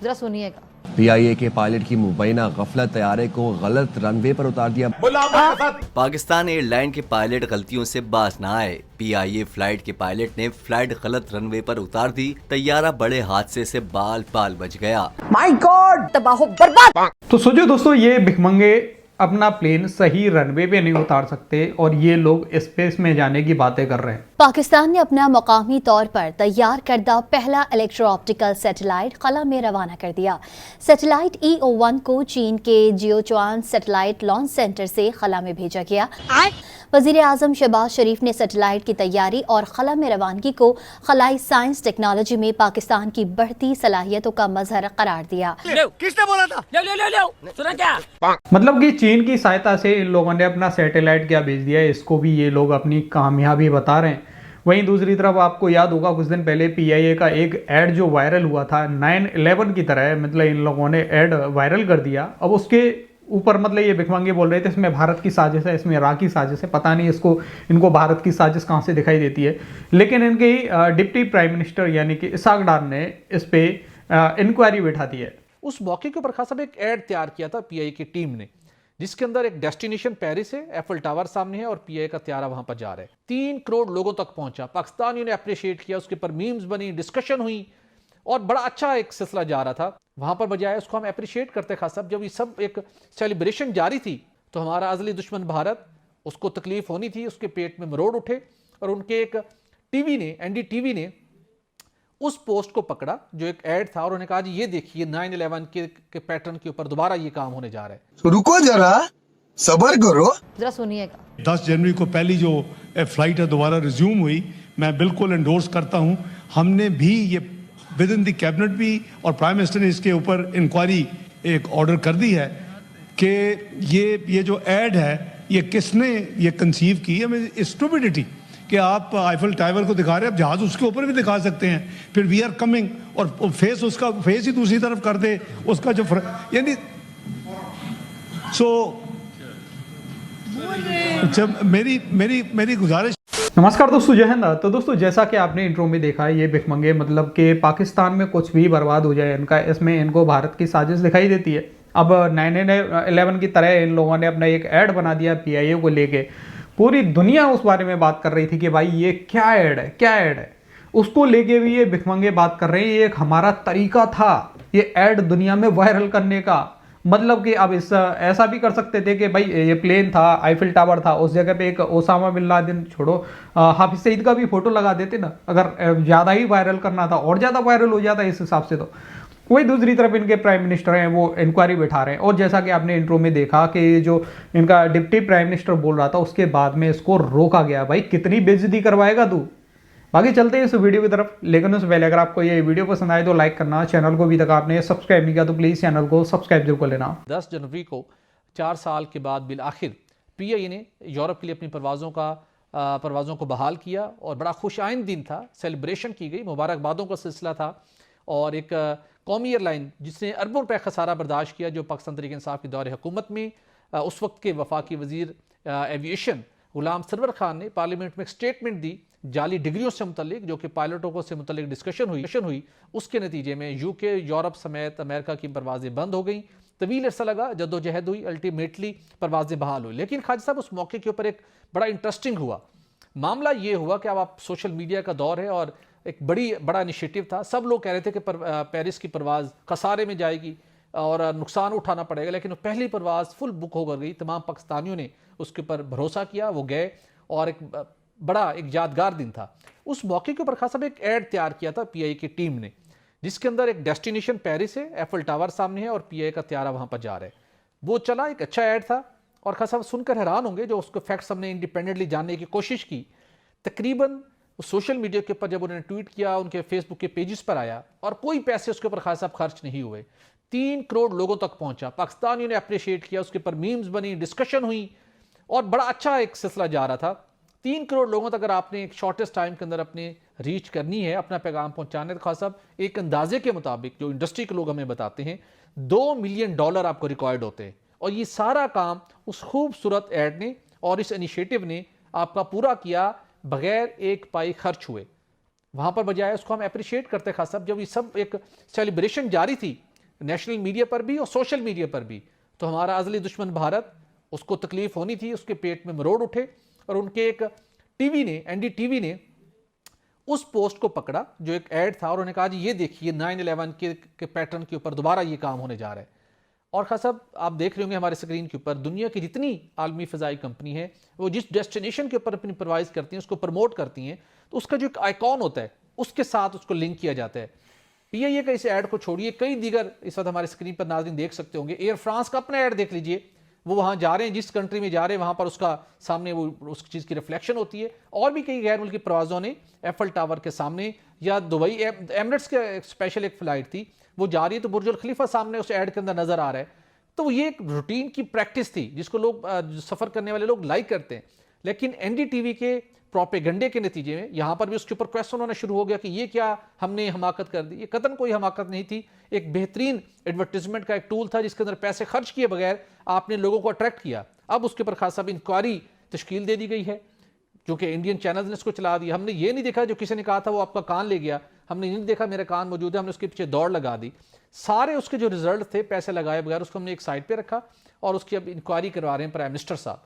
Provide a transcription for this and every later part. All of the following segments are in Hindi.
जरा सुनिएगा। पीआईए के पायलट की मुबैना गफलत तैयारे को गलत रनवे पर उतार दिया। पाकिस्तान एयरलाइन के पायलट गलतियों से बाज न आए। पीआईए फ्लाइट के पायलट ने फ्लाइट गलत रनवे पर उतार दी। तैयारा बड़े हादसे से बाल बाल बच गया। माय गॉड, तबाह बर्बाद। तो सोचो दोस्तों, ये भिखमंगे अपना प्लेन सही रनवे पे नहीं उतार सकते और ये लोग स्पेस में जाने की बातें कर रहे हैं। पाकिस्तान ने अपना मकामी तौर पर तैयार करदा पहला इलेक्ट्रो ऑप्टिकल सैटेलाइट खला में रवाना कर दिया। सैटेलाइट EO1 को चीन के जियोचुआन सैटेलाइट लॉन्च सेंटर से खला में भेजा गया। वजीर आजम शहबाज शरीफ ने सैटेलाइट की तैयारी और खला में रवानगी को खलाई साइंस टेक्नोलॉजी में पाकिस्तान की बढ़ती सलाहियतों का मजहर करार दिया। किसने बोला था? सुना क्या? मतलब कि चीन की सहायता से इन लोगों ने अपना सैटेलाइट क्या भेज दिया है, इसको भी ये लोग अपनी कामयाबी बता रहे हैं। वहीं दूसरी तरफ आपको याद होगा कुछ दिन पहले पीआईए का एक ऐड जो वायरल हुआ था 9/11 की तरह, मतलब इन लोगों ने ऐड वायरल कर दिया। अब उसके ऊपर मतलब ये भिखमंगे बोल रहे थे इसमें भारत की साजिश है, इसमें इराक की साजिश है। पता नहीं इनको भारत की साजिश कहाँ से दिखाई देती है। लेकिन इनके डिप्टी प्राइम मिनिस्टर यानी कि इसहाक डार ने इस पे इंक्वायरी बैठा दी है। उस मौके के ऊपर खास साहब एक ऐड तैयार किया था पीआई की टीम ने, जिसके अंदर एक डेस्टिनेशन पेरिस है, एफिल टावर सामने है और पीआई का त्यारा वहां पर जा रहा है। 3 करोड़ लोगों तक पहुंचा। पाकिस्तानियों ने अप्रिशिएट किया, उसके ऊपर मीम्स बनी, डिस्कशन हुई और बड़ा अच्छा एक सिलसिला जा रहा था। वहां पर बजाय उसको हम अप्रिशिएट करते खास साहब, जब ये सब एक सेलिब्रेशन जारी थी तो हमारा अजली दुश्मन भारत, उसको तकलीफ होनी थी, उसके पेट में मरोड़ उठे और उनके एक टीवी ने, NDTV ने उस पोस्ट को पकड़ा जो एक ऐड था और उन्होंने कहा जी ये देखिए 9/11 के पैटर्न के ऊपर दोबारा ये काम होने जा रहा है। तो रुको जरा, सबर करो। जरा सुनिएगा। 10 जनवरी को पहली जो फ्लाइट है दोबारा रिज्यूम हुई, मैं बिल्कुल एंडोर्स करता हूं। हमने भी ये विद इन द कैबिनेट भी और प्राइम मिनिस्टर ने इसके ऊपर इंक्वायरी एक ऑर्डर कर दी है कि ये जो ऐड है ये किसने ये कंसीव की है। स्टूपिडिटी कि आप आईफल टावर को दिखा रहे हैं, आप जहाज उसके ऊपर भी दिखा सकते हैं, फिर वी आर कमिंग और फेस उसका फेस ही दूसरी तरफ कर दे उसका जो यानी जब मेरी गुजारिश। नमस्कार दोस्तों, जय हिंद। तो दोस्तों जैसा कि आपने इंट्रो में देखा है, ये भिखमंगे मतलब कि पाकिस्तान में कुछ भी बर्बाद हो जाए इनका, इसमें इनको भारत की साजिश दिखाई देती है। अब 9/11 की तरह इन लोगों ने अपना एक ऐड बना दिया पीआईए को लेके। पूरी दुनिया उस बारे में बात कर रही थी कि भाई ये क्या ऐड है, क्या ऐड है। उसको लेके भी ये भिखमंगे बात कर रहे हैं। ये एक हमारा तरीका था ये ऐड दुनिया में वायरल करने का। मतलब कि अब ऐसा भी कर सकते थे कि भाई ये प्लेन था, आईफिल टावर था, उस जगह पे एक ओसामा बिन लादेन छोड़ो हाफिज सईद का भी फोटो लगा देते ना, अगर ज़्यादा ही वायरल करना था और ज़्यादा वायरल हो जाता इस हिसाब से। तो वही दूसरी तरफ इनके प्राइम मिनिस्टर हैं वो इंक्वायरी बैठा रहे हैं। और जैसा कि आपने इंट्रो में देखा कि जो इनका डिप्टी प्राइम मिनिस्टर बोल रहा था उसके बाद में इसको रोका गया। भाई कितनी बेइज्जती करवाएगा तू। बाकी चलते हैं इस वीडियो की तरफ, लेकिन उससे पहले अगर आपको ये वीडियो पसंद आए तो लाइक करना, चैनल को अभी तक आपने सब्सक्राइब नहीं किया तो प्लीज़ चैनल को सब्सक्राइब जरूर कर लेना। 10 जनवरी को 4 साल के बाद बिल आखिर पीआईए ने यूरोप के लिए अपनी परवाज़ों को बहाल किया और बड़ा खुशाइन दिन था, सेलिब्रेशन की गई, मुबारकबादों का सिलसिला था। और एक कौमी एयरलाइन जिसने अरबों रुपए खसारा बर्दाश्त किया, जो पाकिस्तान तहरीक इंसाफ के दौर हुकूमत में उस वक्त के वफाकी वजीर एविएशन गुलाम सरवर खान ने पार्लियामेंट में एक स्टेटमेंट दी जाली डिग्रियों से मुतलिक, जो कि पायलटों को से मुतलिक डिस्कशन हुई। उसके नतीजे में यूके, यूरोप समेत अमेरिका की परवाज़ें बंद हो गई। तवील अरसा लगा, जद्दोजहद हुई, अल्टीमेटली परवाज़ें बहाल हुई। लेकिन खाजी साहब उस मौके के ऊपर एक बड़ा इंटरेस्टिंग हुआ मामला। ये हुआ कि अब आप सोशल मीडिया का दौर है और एक बड़ा इनिशिएटिव था। सब लोग कह रहे थे कि पेरिस की परवाज़ खसारे में जाएगी और नुकसान उठाना पड़ेगा, लेकिन पहली परवाज़ फुल बुक होकर गई। तमाम पाकिस्तानियों ने उसके ऊपर भरोसा किया, वो गए और एक यादगार दिन था। उस मौके के ऊपर खास साहब एक ऐड तैयार किया था पीआई की टीम ने, जिसके अंदर एक डेस्टिनेशन पेरिस है, एफिल टावर सामने है और पीआई का त्यारा वहां पर जा रहा है। वो चला, एक अच्छा ऐड था और खास साहब सुनकर हैरान होंगे जो उसके फैक्ट्स हमने इंडिपेंडेंटली जानने की कोशिश की। तकरीबन सोशल मीडिया के ऊपर जब उन्होंने ट्वीट किया, उनके फेसबुक के पेजेस पर आया और कोई पैसे उसके ऊपर खास साहब खर्च नहीं हुए। 3 करोड़ लोगों तक पहुंचा। पाकिस्तानियों ने अप्रिशिएट किया, उसके ऊपर मीम्स बनी, डिस्कशन हुई और बड़ा अच्छा एक सिलसिला जा रहा था। 3 करोड़ लोगों तक अगर आपने एक शॉर्टेस्ट टाइम के अंदर अपने रीच करनी है, अपना पैगाम पहुंचाने, तो खास साहब एक अंदाजे के मुताबिक जो इंडस्ट्री के लोग हमें बताते हैं $2 मिलियन आपको रिक्वायर्ड होते हैं। और ये सारा काम उस खूबसूरत ऐड ने और इस इनिशिएटिव ने आपका पूरा किया बगैर एक पाई खर्च हुए। वहां पर बजाय उसको हम अप्रिशिएट करते खास साहब, जब ये सब एक सेलिब्रेशन जारी थी नेशनल मीडिया पर भी और सोशल मीडिया पर भी। तो हमारा अज़ली दुश्मन भारत, उसको तकलीफ होनी थी, उसके पेट में मरोड़ उठे और उनके एक टीवी ने, NDTV ने उस पोस्ट को पकड़ा जो एक ऐड था और उन्होंने कहा जी ये देखिए 9/11 के पैटर्न के ऊपर दोबारा ये काम होने जा रहा है। और खास साहब आप देख रहे होंगे हमारे स्क्रीन के ऊपर दुनिया की जितनी आलमी फ़ज़ाई कंपनी है वो जिस डेस्टिनेशन के ऊपर अपनी परवाइज करती हैं, उसको प्रमोट करती हैं, तो उसका जो एक आइकॉन होता है उसके साथ उसको लिंक किया जाता है। PIA का इस ऐड को छोड़िए, कई दीगर इस वक्त हमारे स्क्रीन पर नाज़रीन देख सकते होंगे। एयर फ्रांस का अपना ऐड देख लीजिए, वो वहाँ जा रहे हैं, जिस कंट्री में जा रहे हैं वहाँ पर उसका सामने वो उस चीज़ की रिफ्लेक्शन होती है। और भी कई गैर मुल्की प्रवासों ने एफल टावर के सामने, या दुबई एमिरेट्स के स्पेशल एक फ़्लाइट थी वो जा रही है तो बुर्ज अल खलीफा सामने उस ऐड के अंदर नज़र आ रहा है। तो ये एक रूटीन की प्रैक्टिस थी जिसको लोग सफ़र करने वाले लोग लाइक करते हैं। लेकिन NDTV के प्रोपेगंडे के नतीजे में यहाँ पर भी उसके ऊपर क्वेश्चन होना शुरू हो गया कि ये क्या हमने हमाकत कर दी। ये कतन कोई हमाकत नहीं थी, एक बेहतरीन एडवर्टीजमेंट का एक टूल था जिसके अंदर पैसे खर्च किए बगैर आपने लोगों को अट्रैक्ट किया। अब उसके ऊपर खासा भी इंक्वायरी तश्कील दे दी गई है जो कि इंडियन चैनल्स ने इसको चला दिया। हमने ये नहीं देखा जो किसी ने कहा था वो आपका कान ले गया, हमने ये नहीं देखा मेरा कान मौजूद है, हमने उसके पीछे दौड़ लगा दी। सारे उसके जो रिजल्ट थे पैसे लगाए बगैर उसको हमने एक साइड पे रखा और उसकी अब इंक्वायरी करवा रहे हैं प्राइम मिनिस्टर साहब।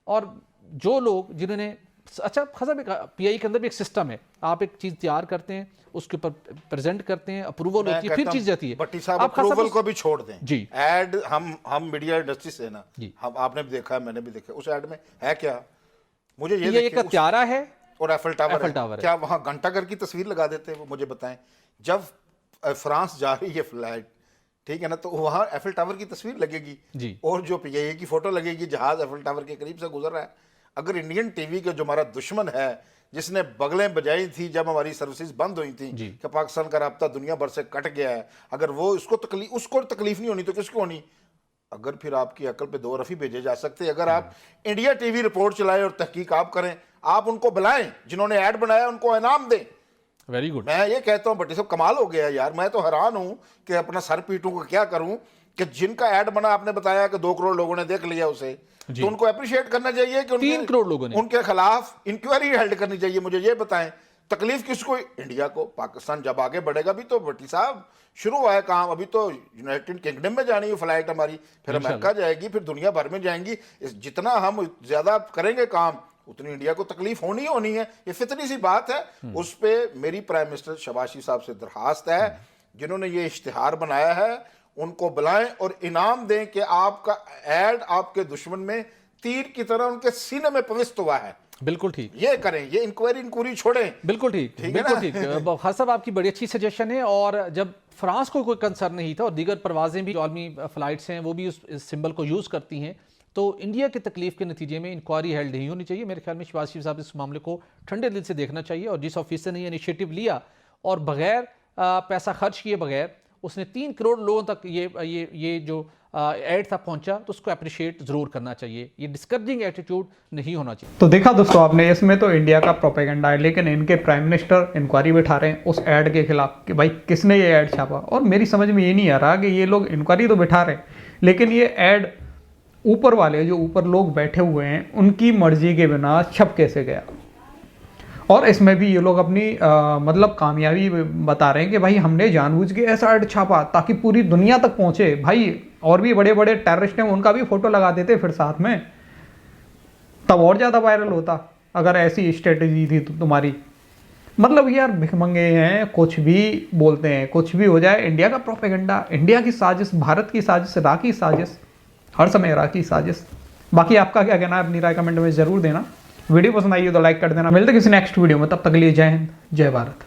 और जो लोग जिन्होंने अच्छा खासा PIA के अंदर भी एक सिस्टम है, आप एक चीज तैयार करते हैं उसके ऊपर प्रेजेंट करते हैं, अप्रूवल होती है, फिर चीज जाती है। भट्टी साहब अप्रूवल को भी छोड़ दें जी। ऐड हम मीडिया इंडस्ट्री से ना, हम आपने भी देखा है मैंने भी देखा, उस ऐड में है क्या, मुझे ये PIA का त्यारा है और एफल टावर है। क्या वहां घंटाघर की तस्वीर लगा देते हैं, वो मुझे बताएं। जब फ्रांस जा रही है फ्लाइट, ठीक है ना, तो वहां एफल टावर की तस्वीर लगेगी जी, और जो PIA की फोटो लगेगी, जहाज एफल टावर के करीब से गुजर रहा है। अगर इंडियन टीवी का जो हमारा दुश्मन है जिसने बगलें बजाई थी जब हमारी सर्विसेज बंद हुई थी कि पाकिस्तान का राब्ता दुनिया भर से कट गया है, अगर वो उसको तकलीफ नहीं होनी तो किसको होनी। अगर फिर आपकी अकल पे दो रफ़ी भेजे जा सकते, अगर आप इंडिया TV रिपोर्ट चलाएं और तहकीक आप करें, आप उनको बुलाएं जिन्होंने ऐड बनाया, उनको इनाम दें। Very good. मैं ये कहता हूँ भट्टी साहब कमाल हो गया यार, मैं तो हैरान हूँ कि अपना सर पीटूं को क्या करूँ कि जिनका ऐड बना, आपने बताया कि 2 करोड़ लोगों ने देख लिया उसे, तो उनको अप्रिशिएट करना चाहिए कि 3 करोड़ लोगों ने उनके खिलाफ इंक्वायरी हेल्ड करनी चाहिए। मुझे ये बताएं तकलीफ किसको, इंडिया को। पाकिस्तान जब आगे बढ़ेगा भी तो भट्टी साहब शुरू हुआ है काम, अभी तो यूनाइटेड किंगडम में जानी है फ्लाइट हमारी, फिर अमेरिका जाएगी, फिर दुनिया भर में जाएंगी। जितना हम ज्यादा करेंगे काम उतनी इंडिया को तकलीफ होनी है, ये फितरी सी बात है। उस पर मेरी प्राइम मिनिस्टर शबाशी साहब से दरखास्त है, जिन्होंने ये इश्तिहार बनाया है उनको बुलाएं और इनाम दें कि आपका ऐड आपके दुश्मन में तीर की तरह उनके सीने में प्रविष्ट हुआ है। बिल्कुल ठीक, ये करें, ये इंक्वायरी छोड़ें। बिल्कुल ठीक, बिल्कुल ठीक। खान साहब आपकी बड़ी अच्छी सजेशन है। और जब फ्रांस को कोई कंसर्न नहीं था और दीगर परवाजें भी आलमी फ्लाइट्स हैं वो भी उस सिंबल को यूज़ करती हैं, तो इंडिया की तकलीफ के नतीजे में इंक्वायरी हेल्ड नहीं होनी चाहिए। मेरे ख्याल में शहबाज शरीफ साहब इस मामले को ठंडे दिल से देखना चाहिए। और जिस ऑफिसर ने ये इनिशिएटिव लिया और बगैर पैसा खर्च किए बगैर उसने 3 करोड़ लोगों तक ये जो ऐड था पहुंचा, तो उसको अप्रिशिएट जरूर करना चाहिए। ये डिस्करेजिंग एटीट्यूड नहीं होना चाहिए। तो देखा दोस्तों आपने, इसमें तो इंडिया का प्रोपेगेंडा है, लेकिन इनके प्राइम मिनिस्टर इंक्वायरी बैठा रहे हैं उस ऐड के खिलाफ कि भाई किसने ये ऐड छापा। और मेरी समझ में ये नहीं आ रहा कि ये लोग इंक्वायरी तो बैठा रहे हैं, लेकिन ये ऐड ऊपर वाले जो ऊपर लोग बैठे हुए हैं उनकी मर्जी के बिना छप कैसे गया। और इसमें भी ये लोग अपनी मतलब कामयाबी बता रहे हैं कि भाई हमने जानबूझ के ऐसा ऐड छापा ताकि पूरी दुनिया तक पहुंचे। भाई और भी बड़े बड़े टेररिस्ट हैं, उनका भी फोटो लगा देते फिर साथ में, तब और ज़्यादा वायरल होता अगर ऐसी स्ट्रेटजी थी तो तुम्हारी। मतलब यार भिखमंगे हैं, कुछ भी बोलते हैं, कुछ भी हो जाए। इंडिया का प्रोपेगेंडा, इंडिया की साजिश, भारत की साजिश, इराक की साजिश, हर समय इराक की साजिश। बाकी आपका क्या कहना है अपनी राय कमेंट में ज़रूर देना। वीडियो पसंद आई हो तो लाइक कर देना। मिलते किसी नेक्स्ट वीडियो में, तब तक के लिए जय हिंद, जय भारत।